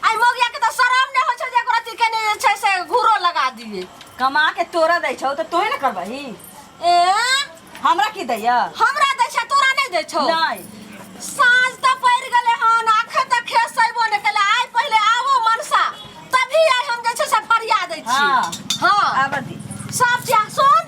आई मोगिया के तो शरम ने हो छ जे करती के ने छै से घूरो लगा दिए कमा के तोरा दै छौ त तोहे न करबही ए हमरा की दैया हमरा दै छ तोरा नहीं दै छौ नहीं साँझ त पड़ गेले हन आखे त खेसैबो ने केले आई पहले आवो मनसा तभी आई हम जे छै से फरिया दै छी हां आबदी सब जा सुन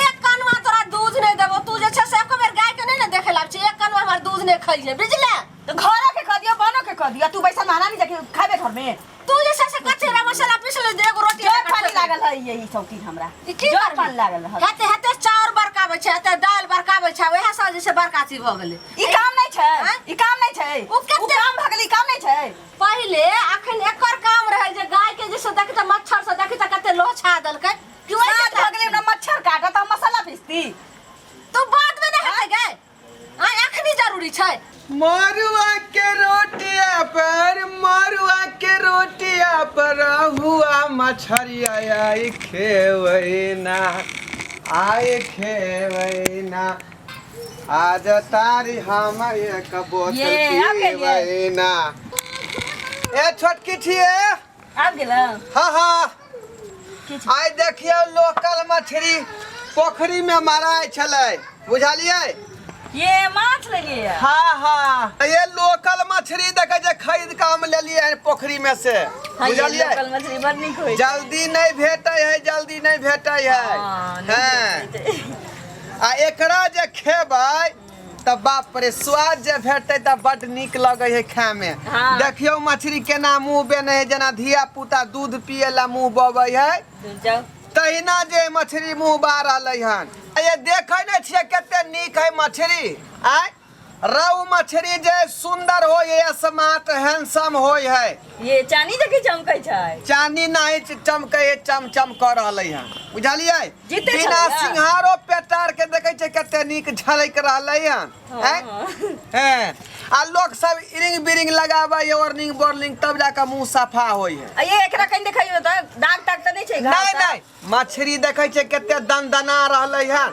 एक कनवा तोरा दूध नहीं देबो तू जे छै से एको बेर गाय के नहीं न देखे लाग छी एक कनवा हमर दूध नहीं खइले बुझले तो घर के कह दियो बनो के कह दियो तू पैसा माना नहीं जाके खाबे घर में तू जे छै से कचरा मसाला पीस ले दे एगो रोटी जोर पानी लागल है यही चौकी हमरा जोर पानी लागल है हाथे हाथे चाउर बरकाबै छै हाथे दाल बरकाबै छै ओहे सा जे छै बरका चीज भ गेलै ई काम नहीं छै ई काम नहीं छै उ काम भ गेलै काम नहीं छै पहिले अखन एकर काम रहै जे गाय के जे से देखि त मच्छर से देखि त कते लोह छा देलकै कि ओइ साथ भ गेलै ना मच्छर काटा त मसाला पीसती तो बाद में नहीं हेतै गए आ अखनी जरूरी छै मरुआ के रोटिया पर हुआ मछरिया आई खेवैना आए खेवैना आज तारी हम एक बोतल पीवैना ए छोटकी छिए आब गेल हां हां आइ देखियो लोकल मछली पोखरी में माराय छलै बुझलियै ये माछ लेलिए हाँ हाँ ये लोकल मछली देखे जे खरीद के हम लेलिए पोखरी में से बुझलिए लोकल मछली बड़ निक होय जल्दी नहीं भेटै है जल्दी नहीं भेटै है आ एकरा जे खेबै त बाप रे स्वाद जे भेटै त बड निक लगै है खाय में देखियो मछली केना मुंह बेने है जना धिया पुता दूध पिए ला मुंह बबै है तहिना जे मछली मुंह बार रहलै हन ये देखै नै छियै कते निक है मछली आय रहु मछली जे सुंदर होय है स्मार्ट हैंडसम होय है ये चांदी जकी चमकै छै चांदी नहीं चमकै है चमचम कर रहलै हन बुझलियै जीते बिना सिंहारो पेटार के देखै छै कते निक झलक रहलै हन हैं आ लोग सब इरिंग बिरिंग लगाबै है वार्निंग बोर्निंग तब जाके मुंह सफा होय है ये एकरा कहीं देखैयो त दाग ताग त नहीं छै नहीं नहीं मछली देखै छै कते दनदना रहलै हन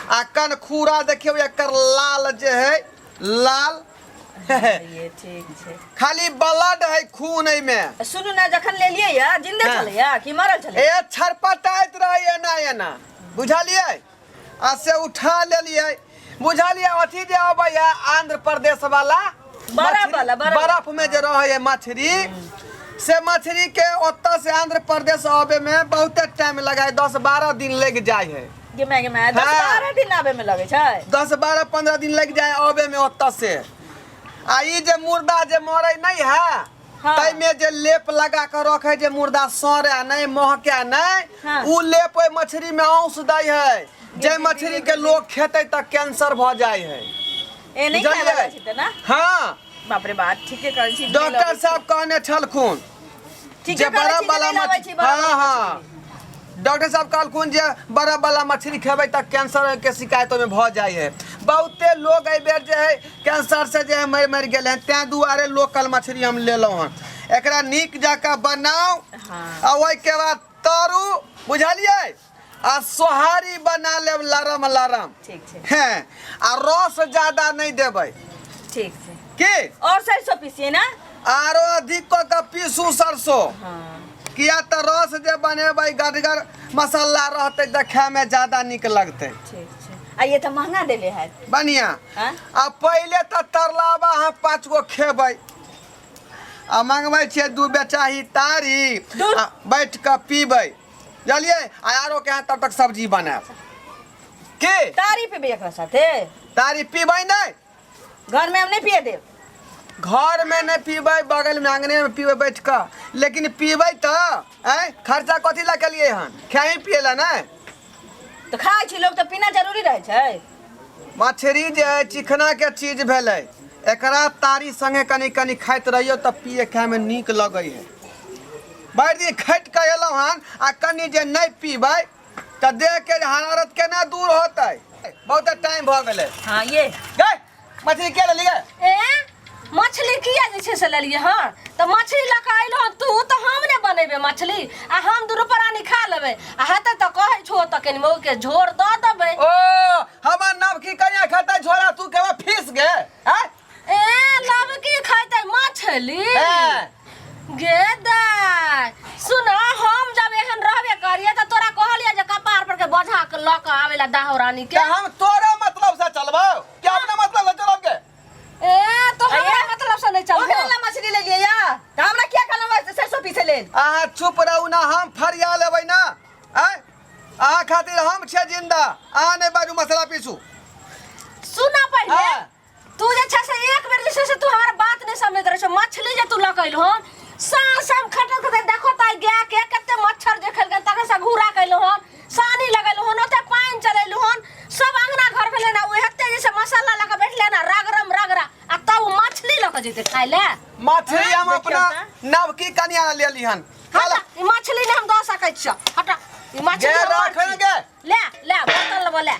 आ कन खूरा देखियो एकर लाल जे है लाल ये ठीक छै खाली ब्लड है खून है में सुनू ना जखन लेलिए या जिंदा छले या कि मरल छले ए छरपटाइत रहे ना एना बुझलिए आ से उठा लेलिए बुझलिए अथी जे आबै है आंध्र प्रदेश वाला बर्फ में जे रहे है मछली से मछली के ओत्ता से आंध्र प्रदेश आवे में बहुत टाइम लगा 10-12 दिन लग जाय है गे मैं 10-12 दिन आवे में लगे छै 10-12-15 दिन लग जाए आवे में ओत्ता से आ ई जे मुर्दा जे मरै नहीं है तै में जे लेप लगा के रखे जे मुर्दा सड़े नहीं महके नहीं उ लेप ओइ मछली में औंस दै है जे मछली के लोग खेते त कैंसर भ जाय है ए नहीं खाबा छै त ना हां बाप रे बात ठीके कहै छी डॉक्टर साहब कहने छलखुन ठीके बड़ा वाला मछली हां हां डॉक्टर साहब कहलखुन जे बड़ा वाला मछली खेबै त कैंसर के शिकायत में भ जाय है बहुते लोग ए बेर जे है कैंसर से जे मर गेल है तै दुआरे लोकल मछली हम लेलौ हन एकरा निक जाका बनाओ आ ओइ के बाद तरू बुझलिए आ सोहारी बना लेब लरम लरम ठीक छै हैं आ रस ज्यादा नहीं देबै ठीक छै की और सरसों पीसिए ना आरो अधिक को पीसू सरसों किया त रस जे बनेबै गदगर मसाला रहते त खाय में ज्यादा निक लगते ठीक छै आ ये त महंगा देले है बढ़िया आ पहले त तरलावा हम 5 गो खेबै आ मंगबै छियै 2 बेचाही तारी बैठ के पीबै चलिए आरो के हाथ तब तक सब्जी बनाब के तारी पे एकरा साथे तारी पीबै नहीं घर में हम नहीं पिए देब घर में नहीं पीबै बगल में आंगने में पीबै बैठ के लेकिन पीबै त खर्चा कथी ला के लिए हन खाई पिएला नहीं तो खाई छी लोग तो पीना जरूरी रहे छै मछली जे चिकना के चीज भेलै एकरा तारी संगे कनी कनी खाइत रहियो त पिए खाय में निक लगै है बैठ दिन खट के एलौ हन आ कनी जे नहीं पीबै त देह के हरारत केना दूर होतै बहुत टाइम भ गेलै हां ये गए मछली के ले लिए ए मछली किया जे छै से लेलिए हां त मछली ल के आइलो तू त हम ने बनेबे मछली आ हम दुरु प्राणी खा लेबे आ हेते त कहै छो त कनी मौ के झोर द देबे ओ हमर नवकी कन्या खाता झोरा तू केवा फीस गे हैं ए नवकी खाइते मछली गे दाय सुन हम जब एहन रहबे करिए त तोरा कहलिए जे कपार पर के बोझा के ल के आवेला दाहरानी के हम तोरा मतलब से चलबो क्या अपना मतलब से चलब के ए तो हमरा मतलब से नहीं चल ओकरा ला मछली ले लिया या त हमरा क्या कहना सरसों पीसे ले अहाँ चुप रहू ना हम फरिया लेबै ना हैं अहाँ खातिर हम छे जिंदा अहाँ नहीं बाजू मसाला पीसू सुना पहले हाँ। तू जे छ से एक बेर जे से तू हमर बात नहीं समझ रहे छ मछली जे तू लकैल हन शाम खटक खटक देखो ताई गया के कते मच्छर देखल गन तक से घूरा कैल हन सानी लगल हन ओते पानी चलेल हन सब अंगना घर भेले ना ओहे हते जैसे मसाला लगा बैठले ना रगरा आ तब मछली लक जेते खाइ ले मछली हम अपना नवकी कन्या ले लिहन हटा ई मछली ने हम दो सकै छ हटा ई मछली गे रखेंगे ले बोतल बोले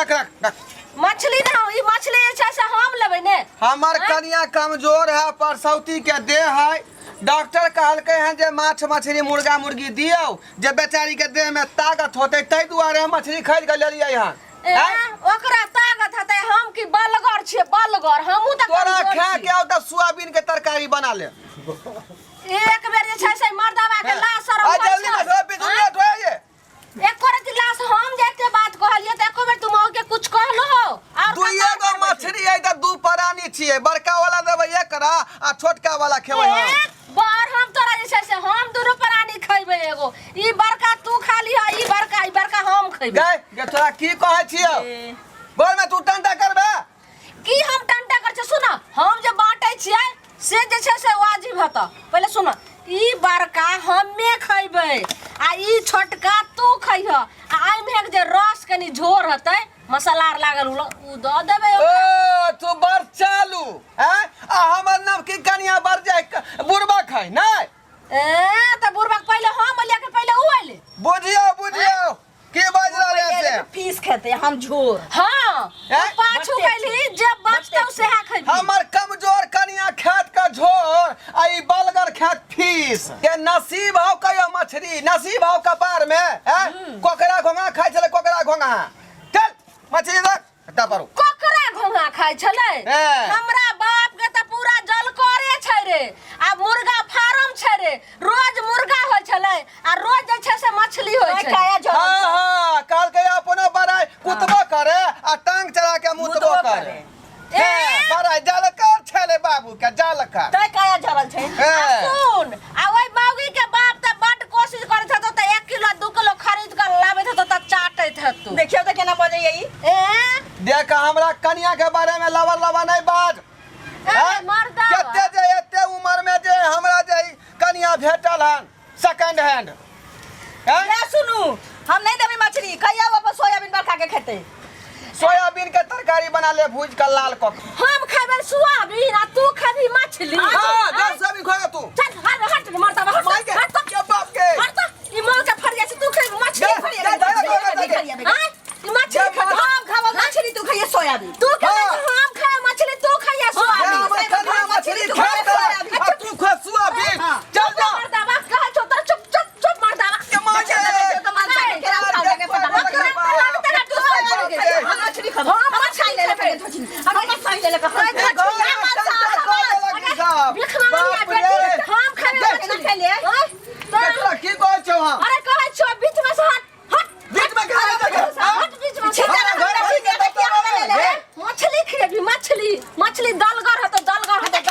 रख रख रख मछली ना ई मछली छै से हम लेबै ने हमार कन्या कमजोर है परसौती के देह है डॉक्टर कहलके हैं जे माछ मछली मुर्गा मुर्गी दियो जे बेचारी के देह में ताकत होते तै दुआरे मछली खरीद के ले लिया यहाँ ओकरा ताकत हते हम की बलगर छे बलगर हमहू त तोरा खा के आउ त सोयाबीन के तरकारी बना ले एक बेर जे छै से मर्दावा के लाश सर आ जल्दी मसाला पीसू लेट हो ये एक कोरती लाश हम जेते बात कहलिए त एको बेर तुम के कुछ कहलो हो और दुइये गो मछली है त दू परानी छिए बड़का वाला देबै एकरा आ छोटका वाला खेबै हम एक बार हम तोरा जे छै से हम दुनु प्राणी खइबे एगो ई बड़का तू खाली है ई बड़का हम खइबे गे तोरा की कहै छियो बोल में तू टंटा करबे की हम टंटा कर छ सुन हम जे बांटै छियै से जे छै से वाजिब हत पहले सुन ई बड़का हम्मे खइबे आ ई छोटका तू खइह आ आई में जे रस कनी झोर हतै मसाला आर लागल उ द देबे ओ तू बर चालू हैं आ हमर नाम की कन्या बर जाय बुढ़बा खाय नहीं ए त बुढ़बा पहले हम लेके पहले उ आइले बुझियो की बाज रहले से पीस खेते हम झोर हां हैं? पाछू गइली जब बचतौ से हा खइबी हमर कमजोर कन्या खेत का झोर आ ई बलगर खेत फीस के नसीब हो कयो मछली नसीब हो कपार में हैं कोकरा घोंगा खाय छले कोकरा घोंगा चल मछली रख हटा पारो कोकरा घोंगा खाइ छले हैं। हमरा बाप के त पूरा जल करे छै रे आ मुर्गा फार्म छै रे रोज मुर्गा होय छले आ रोज जे छै से मछली होय छै काया झोर हां काल के अपनो बड़ाई कुतबो करे आ टांग चला के मुतबो करे ए बड़ाई जलकर छले बाबू के जलकर तय काया झरल छै हैं। सुन आ ओइ मौगी के बाप त बड कोशिश करत हतो त 1 किलो 2 किलो खरीद कर लाबैत हतो त चाटैत हतो देखियो त केना बजे यही ए देख हमरा कन्या के बारे में लवा नहीं बात मर्दा केते जे एते उम्र में जे हमरा जे कन्या भेटल हन सेकंड हैंड ले सुनू हम नहीं देबे मछली कहिया वापस सोयाबीन बरखा के खेते सोयाबीन के तरकारी बना ले भूज के लाल क हम खाइबे सोयाबीन आ तू खाबी मछली हां दस सोयाबीन खा तू चल हट मर्दा माई के हट के बाप के हट ई मोल के फरिया से तू खाइबे मछली ई मछली हम खाबो मछली तू खाइए सोयाबीन तू खाए हम खाए मछली तू खाइए सोयाबीन मछली खा तू खा सोयाबीन चल जा मर्दा बा कह छो तर चुप मर्दा के मां के मछली खाबो हम खाई ले हम खाई ले हम खाए मछली खा ले तोरा की कहै छौ हम अरे कहै छो बीच में से हट बीच में खा हट बीच में से मछली खेबी मछली दलगर है तो दलगर खेत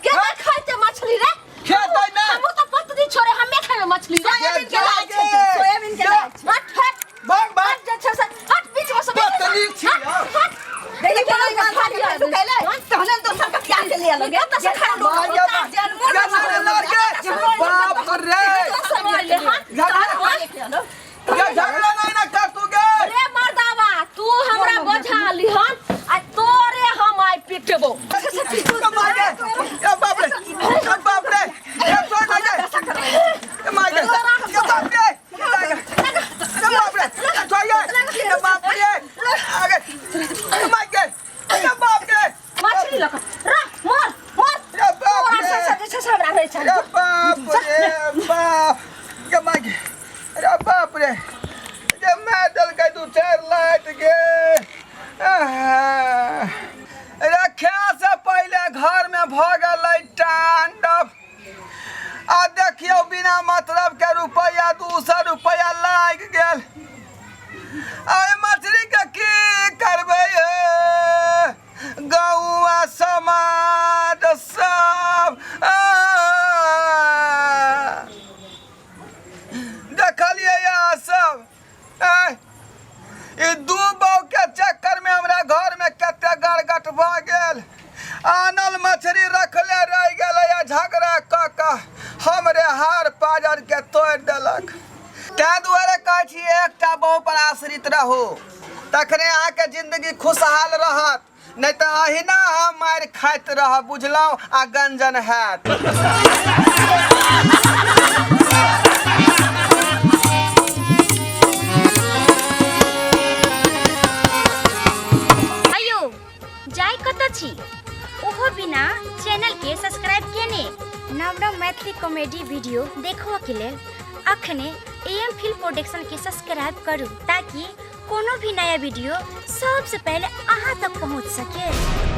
के खाइते मछली रे खेत ना हम तो पत्नी छोड़े हमें खाए मछली सोयाबीन के हट भाग हट जे छै से हट बीच में से पत्नी छी देखिए केना गाल खाली है तू कहले तहने तो सब क्या से ले लगे तो से खा लो बाप रे झगड़ा नहीं ना कर तू गे रे मर्दावा तू हमरा बोझा लिहन आ तोरे हम आई पिटबो बाप रे ये तो ना गे मार के बाप रे तो बाप रे आगे मार के बाप रे मछली लक रा मोर ये बाप तोरा रे से हमरा रहे छै ये बाप के मार के अरे बाप रे जे मैं डल के दू चार लाइट गे रखे से पहले घर में भर ताहि दुआरे कहै छी एकटा बहु पर आश्रित रहो, तखने अहाँके जिंदगी खुशहाल रहत, नहीं तो अहिना हम मारि खाइत रह, बुझलहुँ, आ गंजन हैत। अयो जाय कत छी, ओहो बिना चैनल के सब्सक्राइब केने नव नव मैथिली कॉमेडी वीडियो देखो के लेल अखने AM फिल्म प्रोडक्शन के सब्सक्राइब करू, ताकि कोनो भी नया वीडियो सबसे पहले अहाँ तक पहुँच सके।